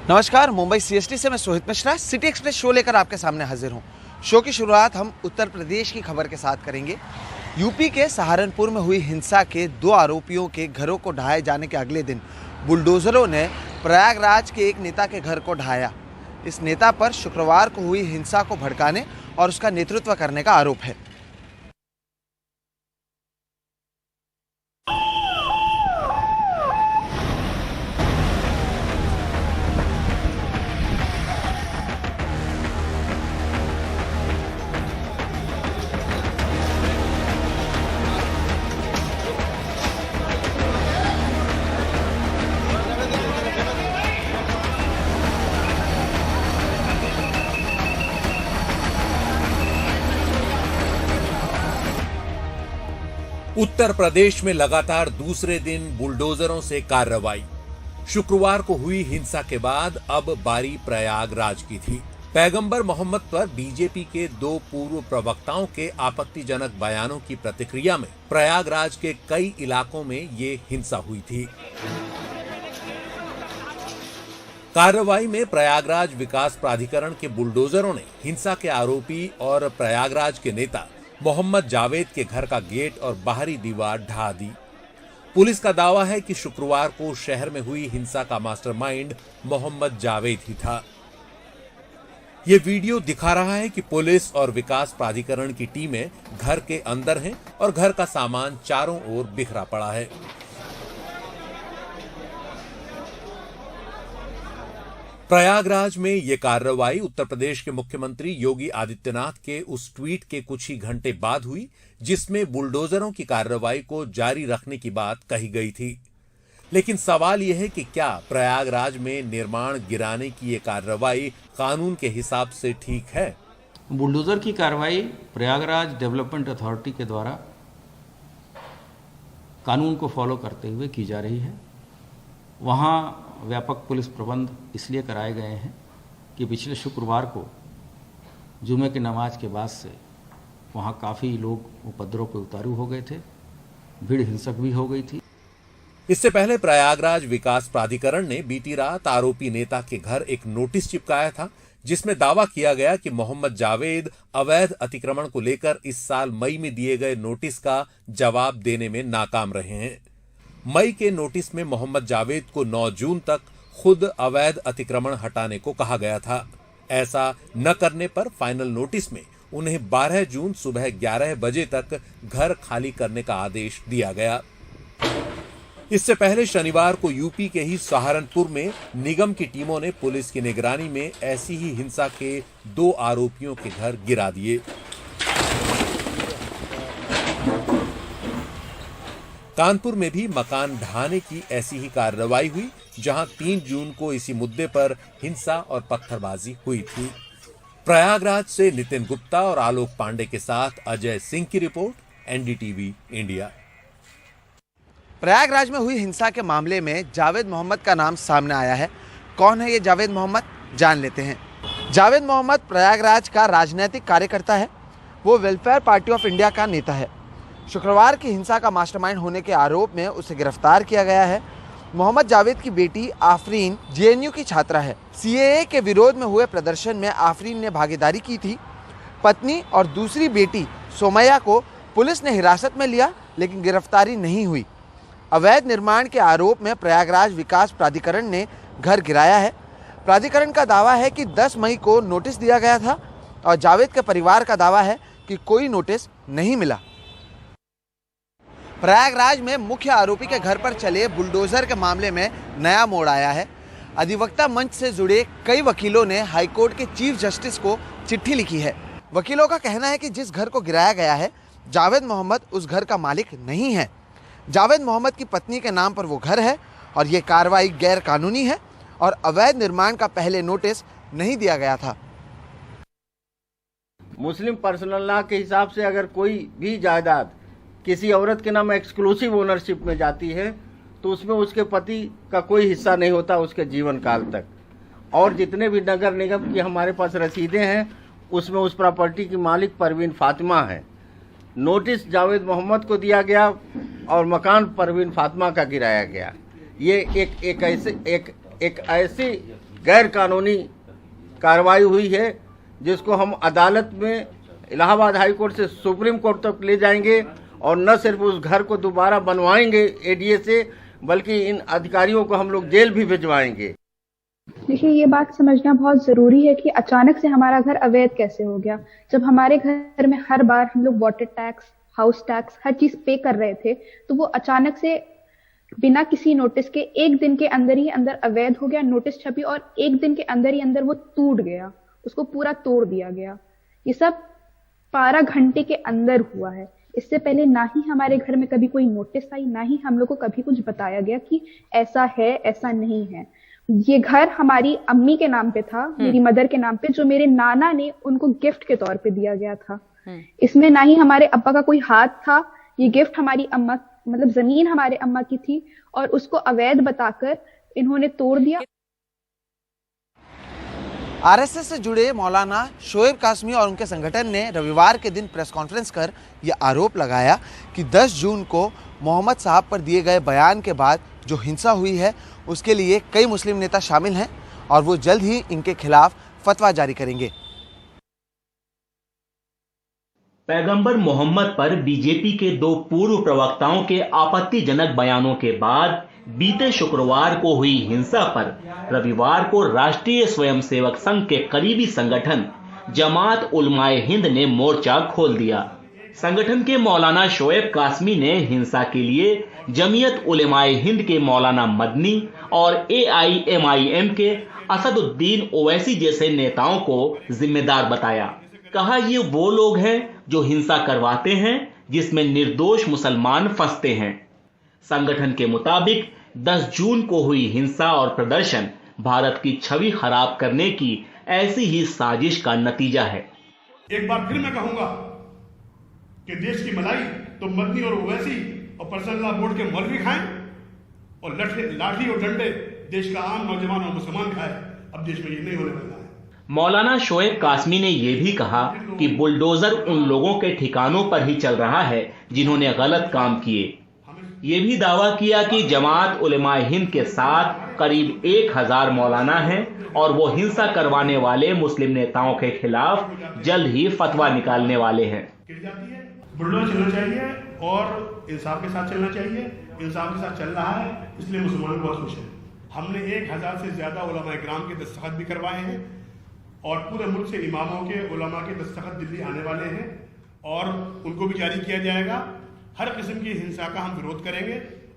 नमस्कार, मुंबई सीएसटी से मैं Sohit Mishra city express show लेकर आपके सामने हाजिर हूं। शो की शुरुआत हम उत्तर प्रदेश की खबर के साथ करेंगे। यूपी के सहारनपुर में हुई हिंसा के 2 आरोपियों के घरों को ढहाए जाने के अगले दिन बुलडोजरों ने प्रयागराज के एक नेता के घर को ढहाया। इस नेता पर शुक्रवार को हुई हिंसा को भड़काने और उसका नेतृत्व करने का आरोप है। उत्तर प्रदेश में लगातार दूसरे दिन बुलडोजरों से कार्रवाई। शुक्रवार को हुई हिंसा के बाद अब बारी प्रयागराज की थी। पैगंबर मोहम्मद पर बीजेपी के 2 पूर्व प्रवक्ताओं के आपत्तिजनक बयानों की प्रतिक्रिया में प्रयागराज के कई इलाकों में ये हिंसा हुई थी। कार्रवाई में प्रयागराज विकास प्राधिकरण के बुलडोजरों ने हिंसा के आरोपी और प्रयागराज के नेता मोहम्मद जावेद के घर का गेट और बाहरी दीवार ढा दी। पुलिस का दावा है कि शुक्रवार को शहर में हुई हिंसा का मास्टरमाइंड मोहम्मद जावेद ही था। ये वीडियो दिखा रहा है कि पुलिस और विकास प्राधिकरण की टीमें घर के अंदर हैं और घर का सामान चारों ओर बिखरा पड़ा है। प्रयागराज में ये कार्रवाई उत्तर प्रदेश के मुख्यमंत्री योगी आदित्यनाथ के उस ट्वीट के कुछ ही घंटे बाद हुई जिसमें बुलडोजरों की कार्रवाई को जारी रखने की बात कही गई थी। लेकिन सवाल यह है कि क्या प्रयागराज में निर्माण गिराने की ये कार्रवाई कानून के हिसाब से ठीक है? बुलडोजर की कार्रवाई प्रयागराज डेवलपमेंट अथॉरिटी के द्वारा कानून को फॉलो करते हुए की जा रही है। वहाँ व्यापक पुलिस प्रबंध इसलिए कराए गए हैं कि पिछले शुक्रवार को जुमे की नमाज के बाद से वहाँ काफ़ी लोग उपद्रव पे उतारू हो गए थे, भीड़ हिंसक भी हो गई थी। इससे पहले प्रयागराज विकास प्राधिकरण ने बीती रात आरोपी नेता के घर एक नोटिस चिपकाया था जिसमें दावा किया गया कि मोहम्मद जावेद अवैध अतिक्रमण को लेकर इस साल मई में दिए गए नोटिस का जवाब देने में नाकाम रहे हैं। मई के नोटिस में मोहम्मद जावेद को 9 जून तक खुद अवैध अतिक्रमण हटाने को कहा गया था। ऐसा न करने पर फाइनल नोटिस में उन्हें 12 जून सुबह 11 बजे तक घर खाली करने का आदेश दिया गया। इससे पहले शनिवार को यूपी के ही सहारनपुर में निगम की टीमों ने पुलिस की निगरानी में ऐसी ही हिंसा के 2 आरोपियों के घर गिरा दिए। कानपुर में भी मकान ढहाने की ऐसी ही कार्रवाई हुई जहां 3 जून को इसी मुद्दे पर हिंसा और पत्थरबाजी हुई थी। प्रयागराज से नितिन गुप्ता और आलोक पांडे के साथ अजय सिंह की रिपोर्ट, एनडीटीवी इंडिया। प्रयागराज में हुई हिंसा के मामले में जावेद मोहम्मद का नाम सामने आया है। कौन है ये जावेद मोहम्मद, जान लेते हैं। जावेद मोहम्मद प्रयागराज का राजनीतिक कार्यकर्ता है। वो वेलफेयर पार्टी ऑफ इंडिया का नेता है। शुक्रवार की हिंसा का मास्टरमाइंड होने के आरोप में उसे गिरफ्तार किया गया है। मोहम्मद जावेद की बेटी आफरीन जेएनयू की छात्रा है। सीएए के विरोध में हुए प्रदर्शन में आफरीन ने भागीदारी की थी। पत्नी और दूसरी बेटी सोमैया को पुलिस ने हिरासत में लिया लेकिन गिरफ्तारी नहीं हुई। अवैध निर्माण के आरोप में प्रयागराज विकास प्राधिकरण ने घर गिराया है। प्राधिकरण का दावा है कि 10 मई को नोटिस दिया गया था और जावेद के परिवार का दावा है कि कोई नोटिस नहीं मिला। प्रयागराज में मुख्य आरोपी के घर पर चले बुलडोजर के मामले में नया मोड़ आया है। अधिवक्ता मंच से जुड़े कई वकीलों ने हाईकोर्ट के चीफ जस्टिस को चिट्ठी लिखी है। वकीलों का कहना है कि जिस घर को गिराया गया है जावेद मोहम्मद उस घर का मालिक नहीं है। जावेद मोहम्मद की पत्नी के नाम पर वो घर है और ये कार्रवाई गैर कानूनी है और अवैध निर्माण का पहले नोटिस नहीं दिया गया था। मुस्लिम पर्सनल लॉ के हिसाब से अगर कोई भी जायदाद किसी औरत के नाम एक्सक्लूसिव ओनरशिप में जाती है तो उसमें उसके पति का कोई हिस्सा नहीं होता उसके जीवन काल तक। और जितने भी नगर निगम की हमारे पास रसीदें हैं उसमें उस प्रॉपर्टी की मालिक परवीन फातिमा है। नोटिस जावेद मोहम्मद को दिया गया और मकान परवीन फातिमा का गिराया गया। ये एक ऐसी गैर कानूनी कार्रवाई हुई है, जिसको हम अदालत में इलाहाबाद हाई कोर्ट से सुप्रीम कोर्ट तक ले जाएंगे और न सिर्फ उस घर को दोबारा बनवाएंगे एडीए से, बल्कि इन अधिकारियों को हम लोग जेल भी भिजवाएंगे। देखिए, ये बात समझना बहुत जरूरी है कि अचानक से हमारा घर अवैध कैसे हो गया। जब हमारे घर में हर बार हम लोग वाटर टैक्स, हाउस टैक्स, हर चीज पे कर रहे थे, तो वो अचानक से बिना किसी नोटिस के एक दिन के अंदर ही अंदर अवैध हो गया। नोटिस छपी और एक दिन के अंदर ही अंदर वो टूट गया, उसको पूरा तोड़ दिया गया। ये सब 12 घंटे के अंदर हुआ है। इससे पहले ना ही हमारे घर में कभी कोई नोटिस आई, ना ही हम लोग को कभी कुछ बताया गया कि ऐसा है, ऐसा नहीं है। ये घर हमारी अम्मी के नाम पे था, मेरी मदर के नाम पे, जो मेरे नाना ने उनको गिफ्ट के तौर पे दिया गया था। इसमें ना ही हमारे अब्बा का कोई हाथ था। ये गिफ्ट हमारी अम्मा, मतलब जमीन हमारे अम्मा की थी और उसको अवैध बताकर इन्होंने तोड़ दिया। आरएसएस से जुड़े मौलाना शोएब कासमी और उनके संगठन ने रविवार के दिन प्रेस कॉन्फ्रेंस कर यह आरोप लगाया कि 10 जून को मोहम्मद साहब पर दिए गए बयान के बाद जो हिंसा हुई है उसके लिए कई मुस्लिम नेता शामिल हैं और वो जल्द ही इनके खिलाफ फतवा जारी करेंगे। पैगंबर मोहम्मद पर बीजेपी के 2 पूर्व प्रवक्ताओं के आपत्तिजनक बयानों के बाद बीते शुक्रवार को हुई हिंसा पर रविवार को राष्ट्रीय स्वयंसेवक संघ के करीबी संगठन जमात उलमाए हिंद ने मोर्चा खोल दिया। संगठन के मौलाना शोएब कासमी ने हिंसा के लिए जमीयत उलमाए हिंद के मौलाना मदनी और AIMIM के असदुद्दीन ओवैसी जैसे नेताओं को जिम्मेदार बताया। कहा ये वो लोग हैं जो हिंसा करवाते हैं, जिसमें निर्दोष मुसलमान फंसते हैं। संगठन के मुताबिक 10 जून को हुई हिंसा और प्रदर्शन भारत की छवि खराब करने की ऐसी ही साजिश का नतीजा है। एक बार फिर मैं कहूंगा कि देश की मलाई तो मदनी और ओवैसी और पर्सनल लॉ बोर्ड के मौलवी खाएं और लाठी और डंडे देश का आम नौजवान और मुसलमान खाए। अब देश में ये नहीं होने वाला है। मौलाना शोएब कासमी ने यह भी कहा कि बुलडोजर उन लोगों के ठिकानों पर ही चल रहा है जिन्होंने गलत काम किए। ये भी दावा किया कि जमात उलमाए हिंद के साथ करीब 1000 मौलाना हैं और वो हिंसा करवाने वाले मुस्लिम नेताओं के खिलाफ जल्द ही फतवा निकालने वाले हैं। बुलडोजर चलना चाहिए और इंसाफ के साथ चलना चाहिए। इंसाफ के साथ चल रहा है, इसलिए मुसलमान बहुत खुश हैं। हमने 1000 से ज्यादा उलमा इकराम के दस्तखत भी करवाए हैं और पूरे मुल्क से इमामों के, उलमा के दस्तखत दिल्ली आने वाले हैं और उनको भी जारी किया जाएगा। हर किस्म की हिंसा का हम विरोध करेंगे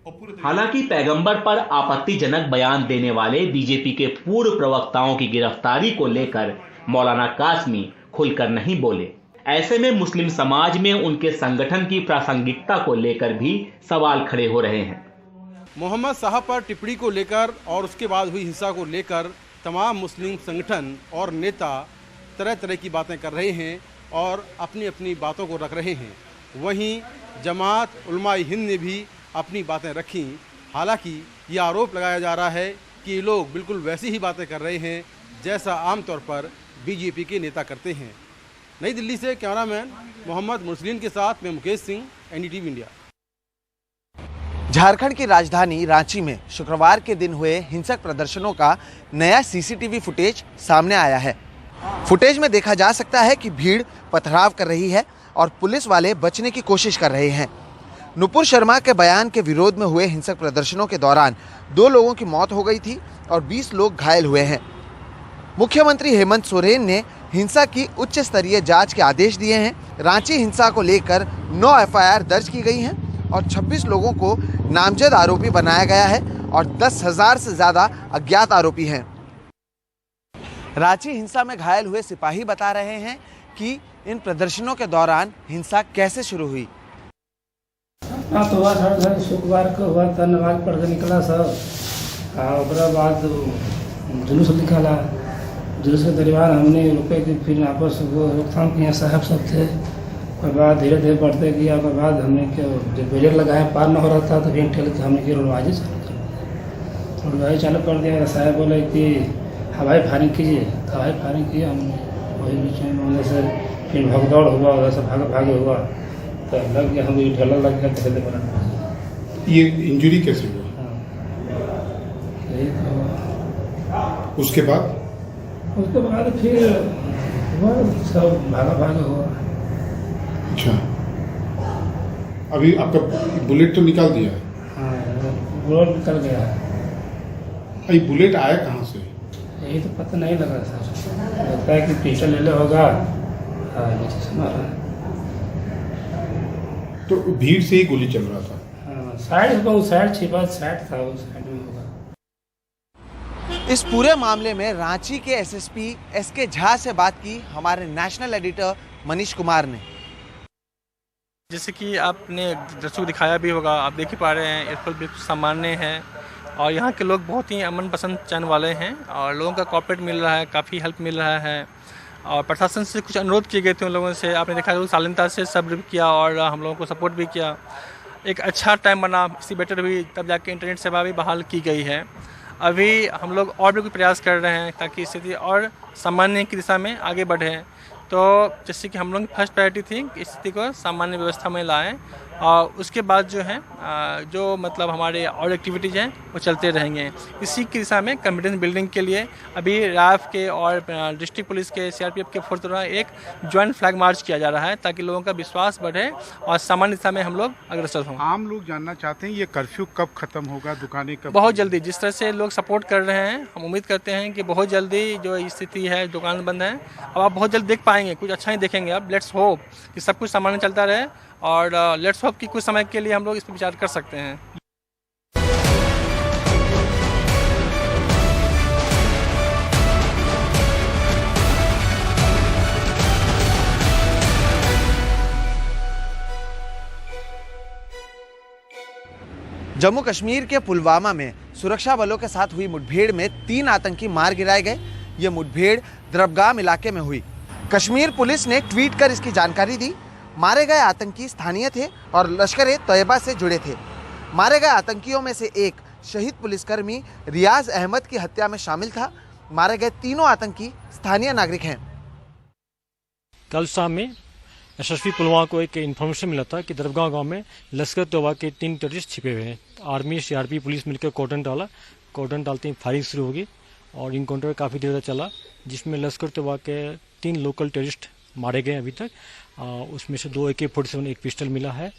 और पूरे। हालांकि पैगंबर पर आपत्तिजनक बयान देने वाले बीजेपी के पूर्व प्रवक्ताओं की गिरफ्तारी को लेकर मौलाना कासमी खुलकर नहीं बोले। ऐसे में मुस्लिम समाज में उनके संगठन की प्रासंगिकता को लेकर भी सवाल खड़े हो रहे हैं। मोहम्मद साहब पर टिप्पणी को लेकर और उसके बाद हुई हिंसा को लेकर तमाम मुस्लिम संगठन और नेता तरह तरह की बातें कर रहे हैं और अपनी अपनी बातों को रख रहे हैं। वहीं जमात उलमाए हिंद ने भी अपनी बातें रखी। हालांकि ये आरोप लगाया जा रहा है कि ये लोग बिल्कुल वैसी ही बातें कर रहे हैं जैसा आमतौर पर बीजेपी के नेता करते हैं। नई दिल्ली से कैमरामैन मोहम्मद मुरसलीन के साथ मैं मुकेश सिंह, NDTV इंडिया। झारखंड की राजधानी रांची में शुक्रवार के दिन हुए हिंसक प्रदर्शनों का नया CCTV फुटेज सामने आया है। फुटेज में देखा जा सकता है कि भीड़ पथराव कर रही है और पुलिस वाले बचने की कोशिश कर रहे हैं। नुपुर शर्मा के बयान के विरोध में हुए हिंसक प्रदर्शनों के दौरान 2 लोगों की मौत हो गई थी और 20 लोग घायल हुए हैं। मुख्यमंत्री हेमंत सोरेन ने हिंसा की उच्च स्तरीय जांच के आदेश दिए हैं। रांची हिंसा को लेकर 9 FIR दर्ज की गई हैं और 26 लोगों को नामजद आरोपी बनाया गया है और 10,000 से ज़्यादा अज्ञात आरोपी हैं। रांची हिंसा में घायल हुए सिपाही बता रहे हैं कि इन प्रदर्शनों के दौरान हिंसा कैसे शुरू हुई। तो हुआ था शुक्रवार को हुआ था, नमाज पढ़ के निकला सब, बाद जुलूस निकाला। जुलूस के दरमियान हमने रुके कि फिर आपस वो रोकथाम किया, साहब सब थे। उसके बाद धीरे धीरे बढ़ते गया। उसके बाद हमने जब बैरियर लगाया पार न हो रहा था तो फिर ठेल के हमने की रोडबाजी चालू कर दिया। साहब बोले कि हवाई फायरिंग कीजिए, तो हवाई फायरिंग किया हमने। वही बीच में होने से फिर भगदौड़ हुआ, उधर से भागे हुआ तो लग गया, हम ढेला लग गया। कैसे बना ये इंजरी कैसे हुआ? हाँ, यही तो उसके बाद फिर हुआ सब भागा हुआ। अच्छा, अभी आपका बुलेट तो निकाल दिया है? हाँ, बुलेट निकल गया है। अभी बुलेट आया कहाँ से? यही तो पता नहीं लगा सर, लगता है कि पिस्टल ले ले होगा। तो भीड़ से ही गोली चल रहा था? हाँ, साइड छिपा साइड था, उस साइड में होगा। इस पूरे मामले में रांची के एसएसपी एसके झा से बात की हमारे नेशनल एडिटर मनीष कुमार ने। जैसे कि आपने दर्शकों को दिखाया भी होगा, आप देख ही पा रहे हैं, एयरपोर्ट बिल्कुल सामान्य है और यहाँ के लोग बहुत ही अमन पसंद चाहने वाले हैं और लोगों का कोऑपरेट मिल रहा है, काफ़ी हेल्प मिल रहा है। और प्रशासन से कुछ अनुरोध किए गए थे उन लोगों से, आपने देखा शालीनता से सब्र भी किया और हम लोगों को सपोर्ट भी किया। एक अच्छा टाइम बना, इससे बेटर हुई, तब जाके इंटरनेट सेवा भी बहाल की गई है। अभी हम लोग और भी कुछ प्रयास कर रहे हैं ताकि स्थिति और सामान्य की दिशा में आगे बढ़े। तो जैसे कि हम लोग की फर्स्ट प्रायोरिटी थी कि स्थिति को सामान्य व्यवस्था में लाएं और उसके बाद जो है जो मतलब हमारे और एक्टिविटीज़ हैं वो चलते रहेंगे। इसी की दिशा में कॉन्फिडेंस बिल्डिंग के लिए अभी रैफ के और डिस्ट्रिक्ट पुलिस के सीआरपीएफ के फोर्स द्वारा एक ज्वाइंट फ्लैग मार्च किया जा रहा है ताकि लोगों का विश्वास बढ़े और सामान्य दिशा में हम लोग अग्रसर हों। आम लोग जानना चाहते हैं ये कर्फ्यू कब खत्म होगा, दुकानें कब? बहुत जल्दी, जिस तरह से लोग सपोर्ट कर रहे हैं, हम उम्मीद करते हैं कि बहुत जल्दी जो स्थिति है, दुकान बंद है, अब आप बहुत जल्द देख पाएंगे, कुछ अच्छा ही देखेंगे। अब लेट्स होप कि सब कुछ सामान्य चलता रहे और लेट्स होप कि कुछ समय के लिए हम लोग इस पर विचार कर सकते हैं। जम्मू कश्मीर के पुलवामा में सुरक्षा बलों के साथ हुई मुठभेड़ में 3 आतंकी मार गिराए गए। ये मुठभेड़ द्रबगाम इलाके में हुई। कश्मीर पुलिस ने ट्वीट कर इसकी जानकारी दी। मारे गए आतंकी स्थानीय थे और लश्कर-ए-तैयबा से जुड़े थे। मारे गए आतंकियों में से एक शहीद पुलिसकर्मी रियाज अहमद की हत्या में शामिल था। मारे गए तीनों आतंकी स्थानीय नागरिक हैं। कल शाम में एसएसपी पुलवामा को एक इन्फॉर्मेशन मिला था कि दरबगांव गांव में लश्कर-ए-तैयबा के 3 टेररिस्ट छिपे हुए हैं। आर्मी, सीआरपी, पुलिस मिलकर कॉर्डन डाला। कॉर्डन डालते ही फायरिंग शुरू होगी और इनकाउंटर काफ़ी देर तक चला, जिसमें लश्कर-ए-तैयबा के 3 लोकल टेररिस्ट मारे गए अभी तक। उसमें से 2 AK-47 एक पिस्टल मिला है।